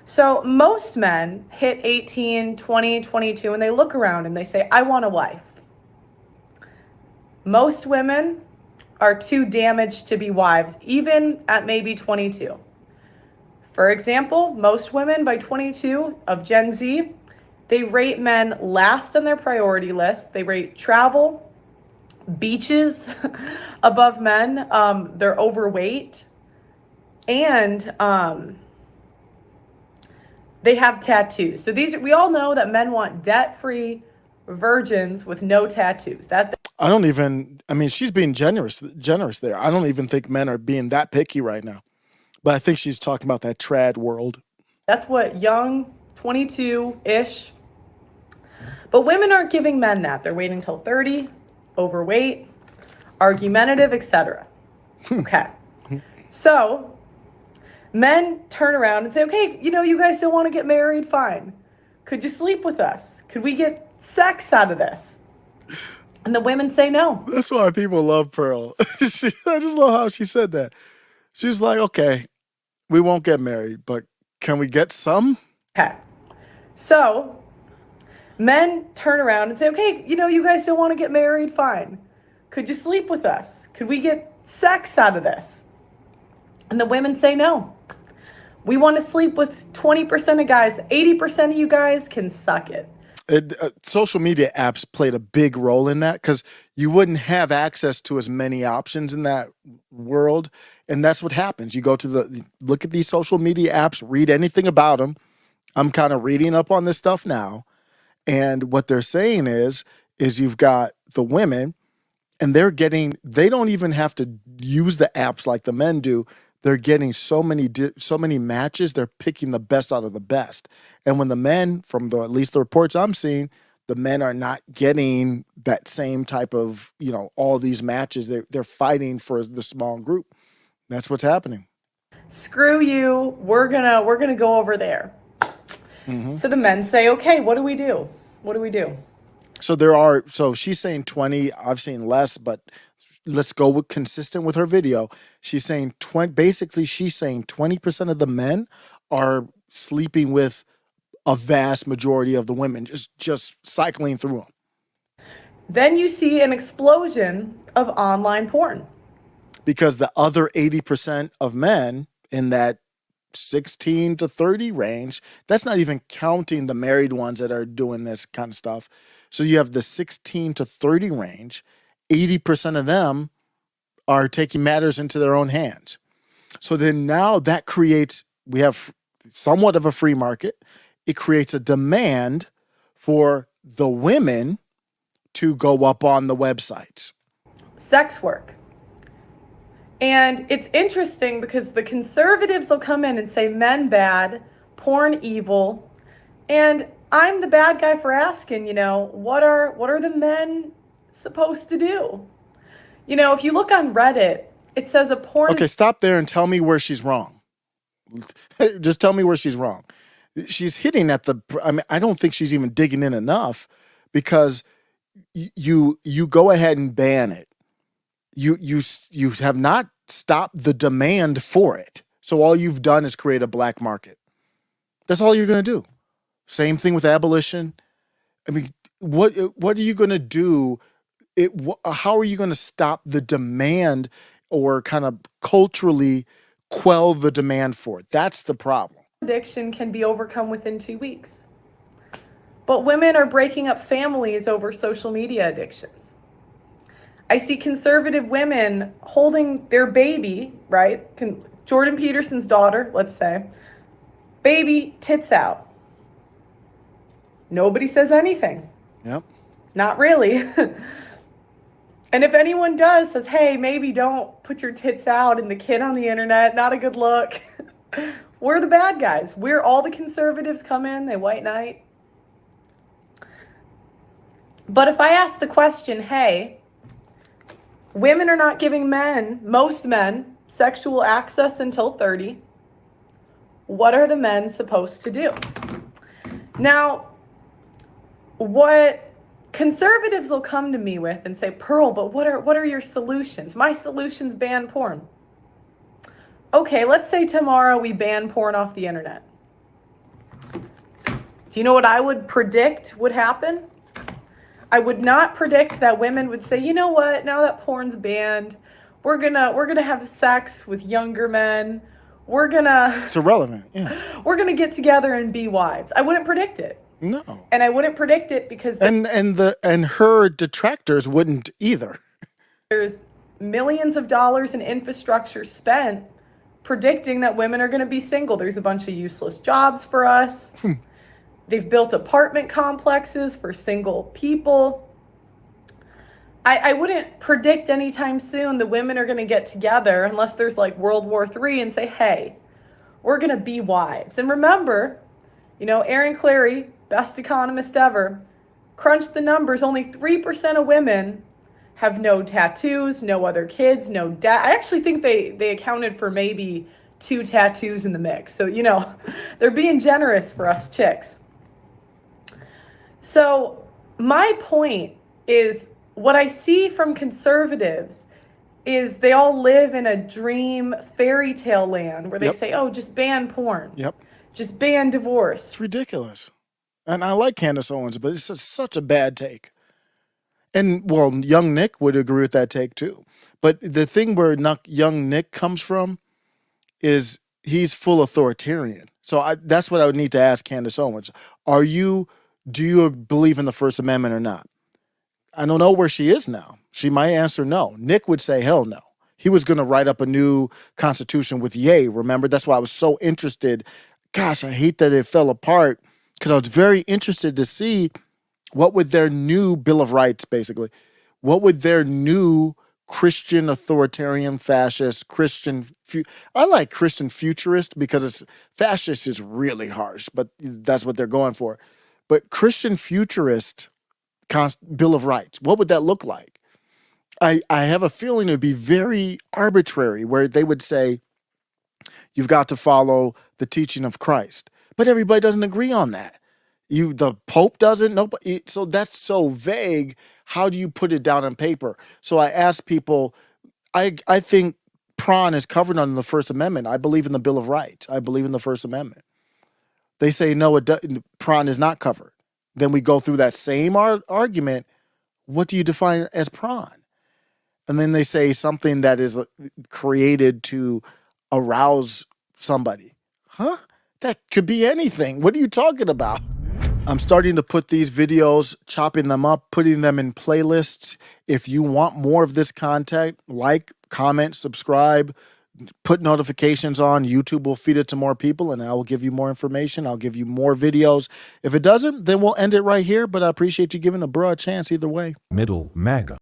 So most men hit 18, 20, 22, and they look around and they say, I want a wife. Most women are too damaged to be wives, even at maybe 22. For example, most women by 22 of Gen Z, they rate men last on their priority list. They rate travel, beaches above men. They're overweight, and they have tattoos. So these, we all know that men want debt-free virgins with no tattoos. I don't even. I mean, she's being generous there. I don't even think men are being that picky right now. But I think she's talking about that trad world. that's what young 22-ish. But women aren't giving men that. They're waiting until 30, overweight, argumentative, etc. Okay. So men turn around and say, okay, you guys don't want to get married? Fine. Could you sleep with us? Could we get sex out of this? And the women say no. That's why people love Pearl. I just love how she said that. She's like, okay, we won't get married, but can we get some? Okay. So men turn around and say, okay, you guys don't want to get married? Fine. Could you sleep with us? Could we get sex out of this? And the women say no. We want to sleep with 20% of guys. 80% of you guys can suck it. Social media apps played a big role in that because you wouldn't have access to as many options in that world. And that's what happens. You go to look at these social media apps, read anything about them. I'm kind of reading up on this stuff now. And what they're saying is you've got the women and they don't even have to use the apps like the men do. They're getting so many matches. They're picking the best out of the best. And when the men, from at least the reports I'm seeing, the men are not getting that same type of, all these matches. They're fighting for the small group. That's what's happening. Screw you. We're gonna go over there. So the men say, okay, what do we do? What do we do? So she's saying 20, I've seen less, but let's go with consistent with her video. She's saying 20, basically she's saying 20% of the men are sleeping with a vast majority of the women, just cycling through them. Then you see an explosion of online porn. Because the other 80% of men in that 16 to 30 range, that's not even counting the married ones that are doing this kind of stuff. So you have the 16 to 30 range, 80% of them are taking matters into their own hands. So then now that creates, we have somewhat of a free market. It creates a demand for the women to go up on the websites. Sex work. And it's interesting because the conservatives will come in and say men bad, porn evil. And I'm the bad guy for asking, what are the men supposed to do? If you look on Reddit, it says a porn. Okay, stop there and tell me where she's wrong. Just tell me where she's wrong. She's hitting at I don't think she's even digging in enough because you go ahead and ban it. You have not stopped the demand for it. So all you've done is create a black market. That's all you're going to do. Same thing with abolition. I mean, what are you going to do? How are you going to stop the demand or kind of culturally quell the demand for it? That's the problem. Addiction can be overcome within 2 weeks. But women are breaking up families over social media addictions. I see conservative women holding their baby, right? Jordan Peterson's daughter, let's say, baby, tits out. Nobody says anything. Yep. Not really. And if anyone does, says, hey, maybe don't put your tits out and the kid on the internet, not a good look. We're the bad guys. We're all the conservatives come in, they white knight. But if I ask the question, hey, women are not giving most men, sexual access until 30, what are the men supposed to do? Now, what conservatives will come to me with and say, Pearl, but what are your solutions? My solution's ban porn. Okay, let's say tomorrow we ban porn off the internet. Do you know what I would predict would happen? I would not predict that women would say, you know what, now that porn's banned, we're gonna have sex with younger men. We're gonna It's irrelevant. Yeah. we're gonna get together and be wives. I wouldn't predict it. No. And I wouldn't predict it because And her detractors wouldn't either. there's millions of dollars in infrastructure spent predicting that women are going to be single. There's a bunch of useless jobs for us. They've built apartment complexes for single people. I wouldn't predict anytime soon the women are going to get together unless there's like World War III and say, hey, we're going to be wives. And remember, Aaron Clarey, best economist ever, crunched the numbers. Only 3% of women have no tattoos, no other kids, no dad. I actually think they accounted for maybe 2 tattoos in the mix. So, they're being generous for us chicks. So my point is what I see from conservatives is they all live in a dream fairy tale land where they say, oh, just ban porn. Yep. Just ban divorce. It's ridiculous. And I like Candace Owens, but it's just such a bad take. And, well, young Nick would agree with that take, too. But the thing where young Nick comes from is he's full authoritarian. So that's what I would need to ask Candace Owens. Do you believe in the First Amendment or not? I don't know where she is now. She might answer no. Nick would say hell no. He was going to write up a new constitution with Ye, remember? That's why I was so interested. Gosh, I hate that it fell apart because I was very interested to see what would their new Bill of Rights, basically, what would their new Christian authoritarian fascist I like Christian futurist because fascist is really harsh, but that's what they're going for. But Christian futurist Bill of Rights, what would that look like? I have a feeling it would be very arbitrary where they would say, you've got to follow the teaching of Christ. But everybody doesn't agree on that. The Pope doesn't, nobody. So that's so vague. How do you put it down on paper? So I ask people, I think Prawn is covered under the First Amendment. I believe in the Bill of Rights. I believe in the First Amendment. They say, no, Prawn is not covered. Then we go through that same argument. What do you define as prawn? And then they say something that is created to arouse somebody. Huh? That could be anything. What are you talking about? I'm starting to put these videos, chopping them up, putting them in playlists. If you want more of this content, like, comment, subscribe, put notifications on. YouTube will feed it to more people, and I will give you more information. I'll give you more videos. If it doesn't, then we'll end it right here. But I appreciate you giving a bro a chance either way. Middle MAGA.